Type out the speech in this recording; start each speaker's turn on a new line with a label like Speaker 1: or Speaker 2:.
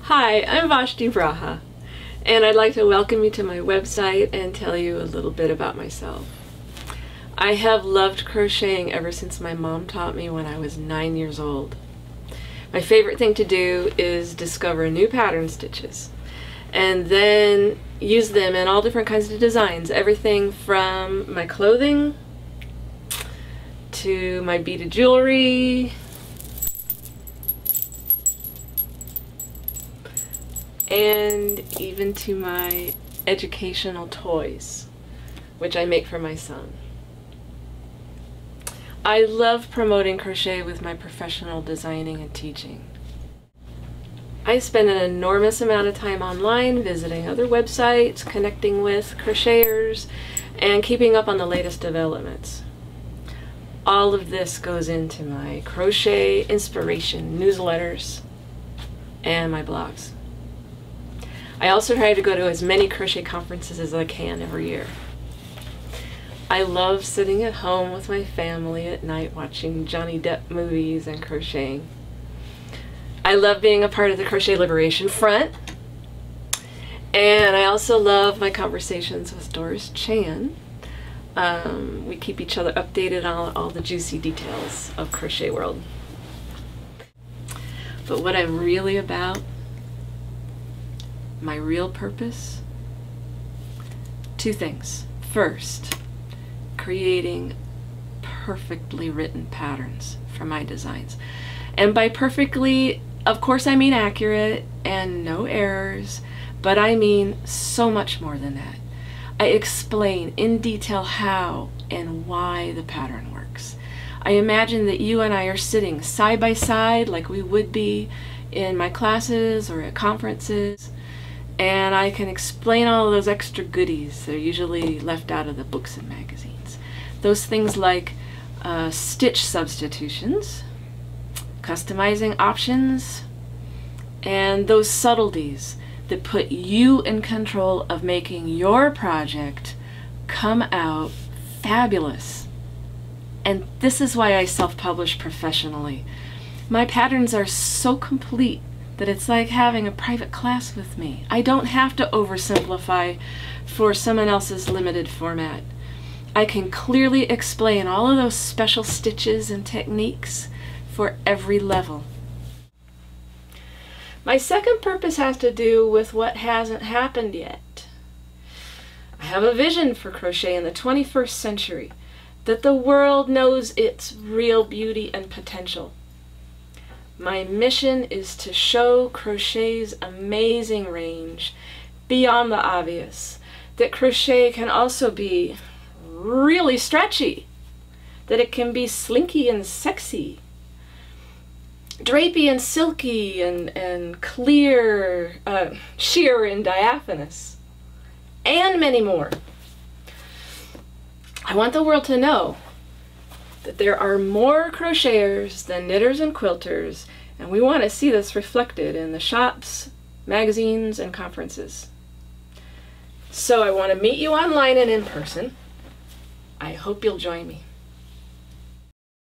Speaker 1: Hi, I'm Vashti, and I'd like to welcome you to my website and tell you a little bit about myself. I have loved crocheting ever since my mom taught me when I was 9 years old. My favorite thing to do is discover new pattern stitches and then use them in all different kinds of designs, everything from my clothing to my beaded jewelry, and even to my educational toys, which I make for my son. I love promoting crochet with my professional designing and teaching. I spend an enormous amount of time online visiting other websites, connecting with crocheters, and keeping up on the latest developments. All of this goes into my crochet inspiration newsletters and my blogs. I also try to go to as many crochet conferences as I can every year. I love sitting at home with my family at night watching Johnny Depp movies and crocheting. I love being a part of the Crochet Liberation Front. And I also love my conversations with Doris Chan. We keep each other updated on all the juicy details of crochet world. But what I'm really about, my real purpose, two things. First, creating perfectly written patterns for my designs. And by perfectly, of course I mean accurate and no errors, but I mean so much more than that. I explain in detail how and why the pattern works. I imagine that you and I are sitting side by side like we would be in my classes or at conferences, and I can explain all of those extra goodies that are usually left out of the books and magazines. Those things like stitch substitutions, customizing options, and those subtleties that put you in control of making your project come out fabulous. And this is why I self-publish professionally. My patterns are so complete that it's like having a private class with me. I don't have to oversimplify for someone else's limited format. I can clearly explain all of those special stitches and techniques for every level. My second purpose has to do with what hasn't happened yet. I have a vision for crochet in the 21st century, that the world knows its real beauty and potential. My mission is to show crochet's amazing range beyond the obvious, that crochet can also be really stretchy, that it can be slinky and sexy, drapey and silky and clear, sheer and diaphanous, and many more. I want the world to know that there are more crocheters than knitters and quilters, and we want to see this reflected in the shops, magazines, and conferences. So I want to meet you online and in person. I hope you'll join me.